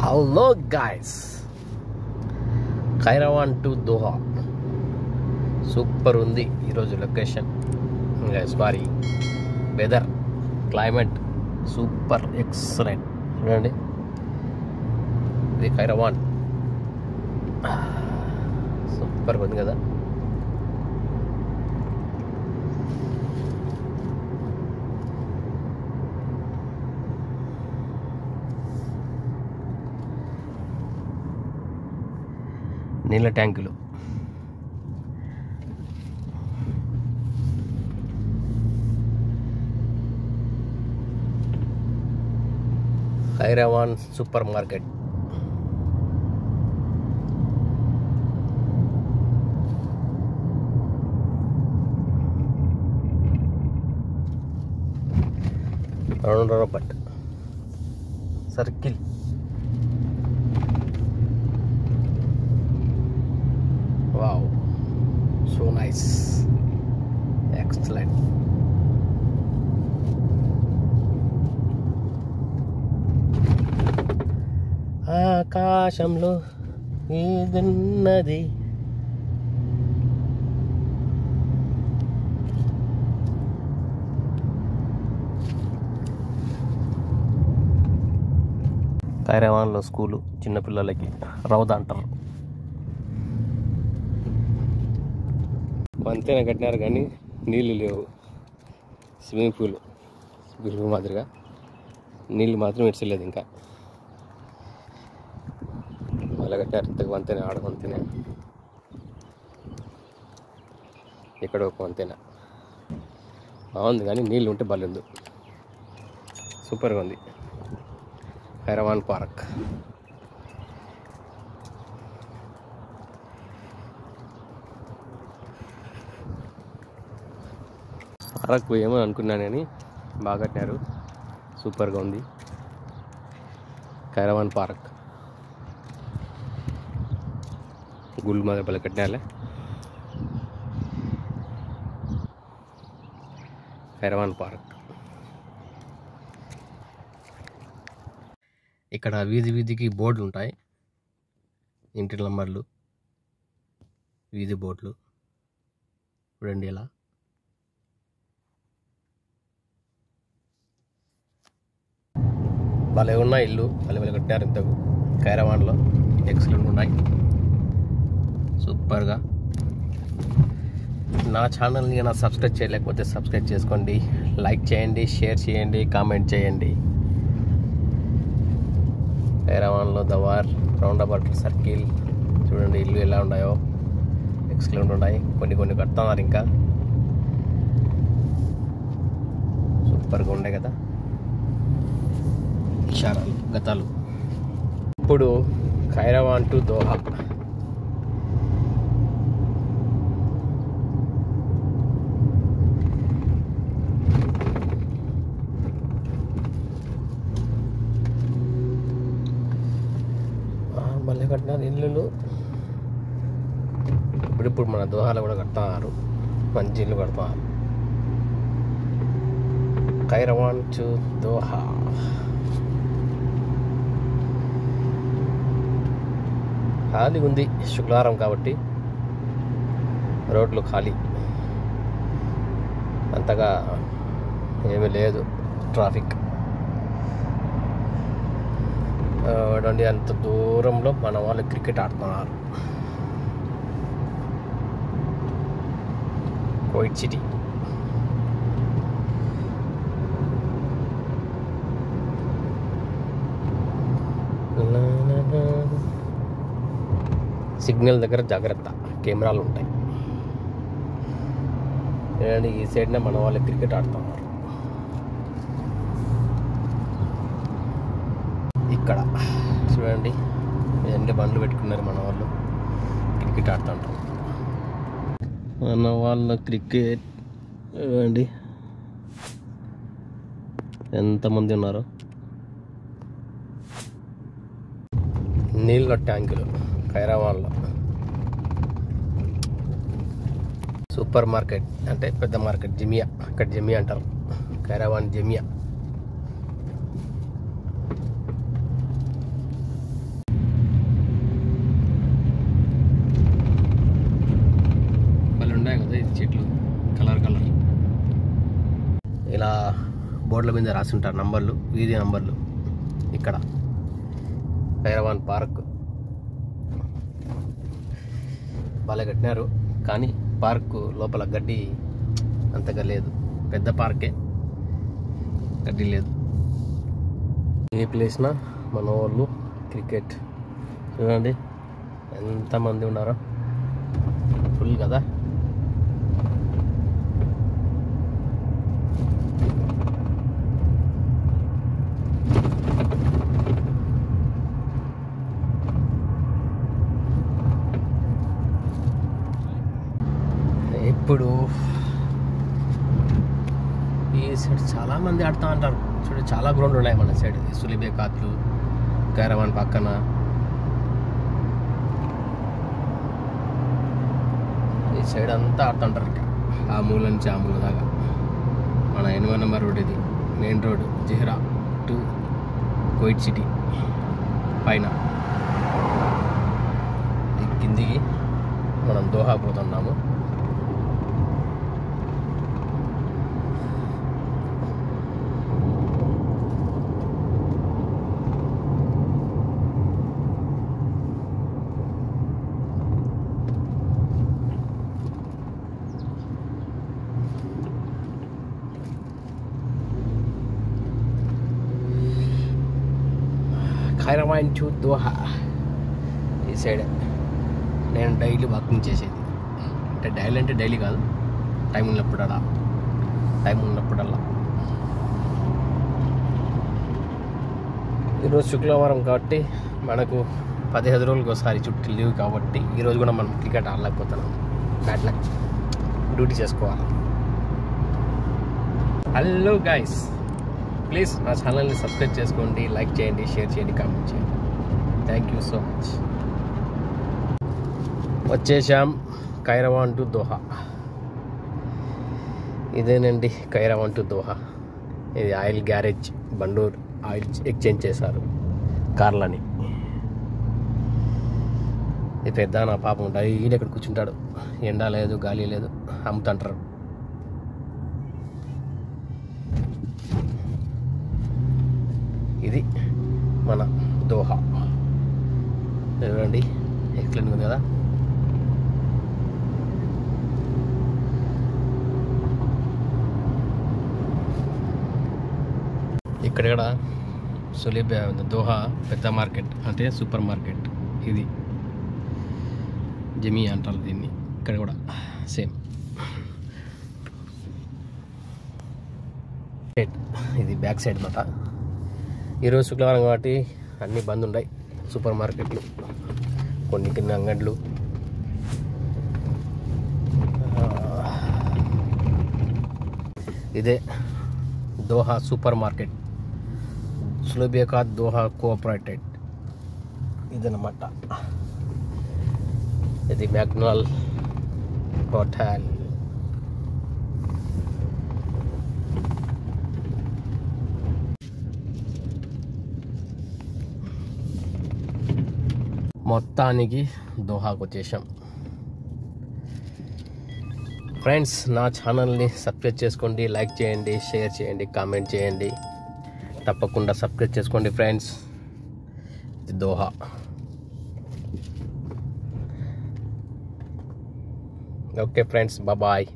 Hello guys, Qairawan to Doha super ఉంది ఈరోజు location. Sorry, weather, climate super excellent. చూడండి, ఇది ఖైరవాన్ సూపర్గా ఉంది కదా. నీళ్ళ ట్యాంకులు, Qairawan supermarket. Robert circle. Wow, so nice, excellent. ఆకాశంలో ఏదున్నది, ఖైరవాన్లో స్కూలు చిన్నపిల్లలకి రౌద అంటారు. వంతెన కట్టినారు కానీ నీళ్ళు లేవు. స్విమ్మింగ్ పూల్ మాదిరిగా నీళ్ళు మాత్రం ఇడ్చలేదు. ఇంకా మళ్ళీ కట్టారు ఇంతకు వంతెన, ఆడ వంతెన, ఇక్కడ ఒక వంతెన బాగుంది కానీ నీళ్ళు ఉంటే బాగుంది. సూపర్గా ఉంది ఖైరవాన్ పార్క్. పార్క్ ఏమో అనుకున్నాను కానీ బాగా కట్టినారు, సూపర్గా ఉంది ఖైరవాన్ పార్క్. గుళ్ళు మాదిరి పల్లె కట్టినాలే ఖైరవాన్ పార్క్. ఇక్కడ వీధి వీధికి బోర్డులు ఉంటాయి, ఇంటి నంబర్లు, వీధి బోర్డులు. చూడండి ఎలా భలే ఉన్నాయి ఇల్లు, భలే కట్టారు. ఇంతకు ఖైరవాన్లో ఎక్సలెంట్ ఉన్నాయి, సూపర్గా. నా ఛానల్ని నా సబ్స్క్రైబ్ చేయలేకపోతే సబ్స్క్రైబ్ చేసుకోండి, లైక్ చేయండి, షేర్ చేయండి, కామెంట్ చేయండి. ఖైరవాన్లో దవార్, రౌండ్ అబౌట్ సర్కిల్. చూడండి ఇల్లు ఎలా ఉన్నాయో, ఎక్సలెంట్ ఉన్నాయి. కొన్ని కడుతున్నారు ఇంకా, సూపర్గా ఉండే కదా ఇషారాలు గతాలు. ఇప్పుడు ఖైరవాన్ టు దోహా. మళ్ళీ కట్టినారు ఇల్లులు. ఇప్పుడు మన దోహాలో కూడా కడుతున్నారు, మంచి ఇల్లు కడుతున్నారు. ఖైరవాన్ టు దోహా. ఖాళీ ఉంది, శుక్రవారం కాబట్టి రోడ్లు ఖాళీ, అంతగా ఏమీ లేదు ట్రాఫిక్. చూడండి అంత దూరంలో మన వాళ్ళు క్రికెట్ ఆడుతున్నారు. Coit city. సిగ్నల్ దగ్గర జాగ్రత్త, కెమెరాలు ఉంటాయి. చూడండి ఈ సైడ్నే మన వాళ్ళు క్రికెట్ ఆడుతున్నారు. ఇక్కడ చూడండి ఎన్ని బండ్లు పెట్టుకున్నారు మన వాళ్ళు, క్రికెట్ ఆడుతుంటారు. మన వాళ్ళ క్రికెట్ చూడండి ఎంతమంది ఉన్నారు. నీళ్ళ ట్యాంకులు ఖైరవాన్లో. సూపర్ మార్కెట్ అంటే పెద్ద మార్కెట్, జమియా. ఇక్కడ జమియా అంటారు, ఖైరవాన్ జమియా. బోర్డుల మీద రాసి ఉంటారు నంబర్లు, వీధి నంబర్లు. ఇక్కడ కైరవాన్ పార్క్ బాగా కట్టినారు, కానీ పార్కు లోపల గడ్డి అంతగా లేదు. పెద్ద పార్కే, గడ్డి లేదు. ఏ ప్లేస్నా మన వాళ్ళు క్రికెట్ చూడండి ఎంతమంది ఉన్నారో, ఫుల్ కదా. ఇప్పుడు ఈ సైడ్ చాలా మంది ఆడుతూ ఉంటారు చూడండి. చాలా గ్రౌండ్ ఉన్నాయి మన సైడ్. సులిబేకాత్లు, కైరవాన్ పక్కన ఈ సైడ్ అంతా ఆడుతుంటారు. ఇక ఆ మూల నుంచి ఆ మూల దాకా. మన 8వ నెంబర్ రోడ్ ఇది, main road Jahra to Kuwait city పైన. ఈ కిందికి మనం దోహా పోతున్నాము. కైరవాన్ టు దోహా ఈ సైడ్. నేను డైలీ వాకింగ్ చేసేది, అంటే డైలీ కాదు, టైం ఉన్నప్పుడల్లా. ఈరోజు శుక్రవారం కాబట్టి మనకు 15 రోజులకి ఒకసారి చుట్టూ లీవ్ కాబట్టి ఈరోజు కూడా మనం క్రికెట్ ఆడలేకపోతున్నాం. బ్యాడ్ లక్, డ్యూటీ చేసుకోవాలి. హలో గైస్, ప్లీజ్ నా ఛానల్ని సబ్స్క్రైబ్ చేసుకోండి, లైక్ చేయండి, షేర్ చేయండి, కామెంట్ చేయండి. Thank you so much. వచ్చేసాం కైరవాన్ టు దోహా. ఇదేనండి కైరవాన్ టు దోహా. ఇది ఆయిల్ గ్యారేజ్, బండూర్ ఆయిల్ ఎక్స్చేంజ్ చేశారు కార్లని. ఇది పెద్ద నా పాపం డైలీ ఇక్కడ కూర్చుంటాడు, ఎండ లేదు గాలి లేదు, అమ్ముతుంటారు. ఇది మన దోహా చూడండి, ఎక్సలెంట్ ఉంది కదా. ఇక్కడ సులిబే దోహా పెద్ద మార్కెట్, అంటే సూపర్ మార్కెట్. ఇది జమీ అంటారు దీన్ని. ఇక్కడ కూడా సేమ్. ఇది బ్యాక్ సైడ్ అన్నమాట. ఈరోజు శుక్రవారం కాబట్టి అన్నీ బంద్ ఉన్నాయి సూపర్ మార్కెట్లు, కొన్ని కింద అంగడ్లు. ఇదే Doha supermarket, Sulaibikhat Doha cooperated ఇదన్నమాట. ఇది మ్యాక్డొనాల్డ్ హోటల్. మొత్తానికి దోహాకు వచ్చేసాం. ఫ్రెండ్స్, నా ఛానల్ని సబ్స్క్రైబ్ చేసుకోండి, లైక్ చేయండి, షేర్ చేయండి, కామెంట్ చేయండి. తప్పకుండా సబ్స్క్రైబ్ చేసుకోండి ఫ్రెండ్స్. ఇది దోహా. Okay friends, bye.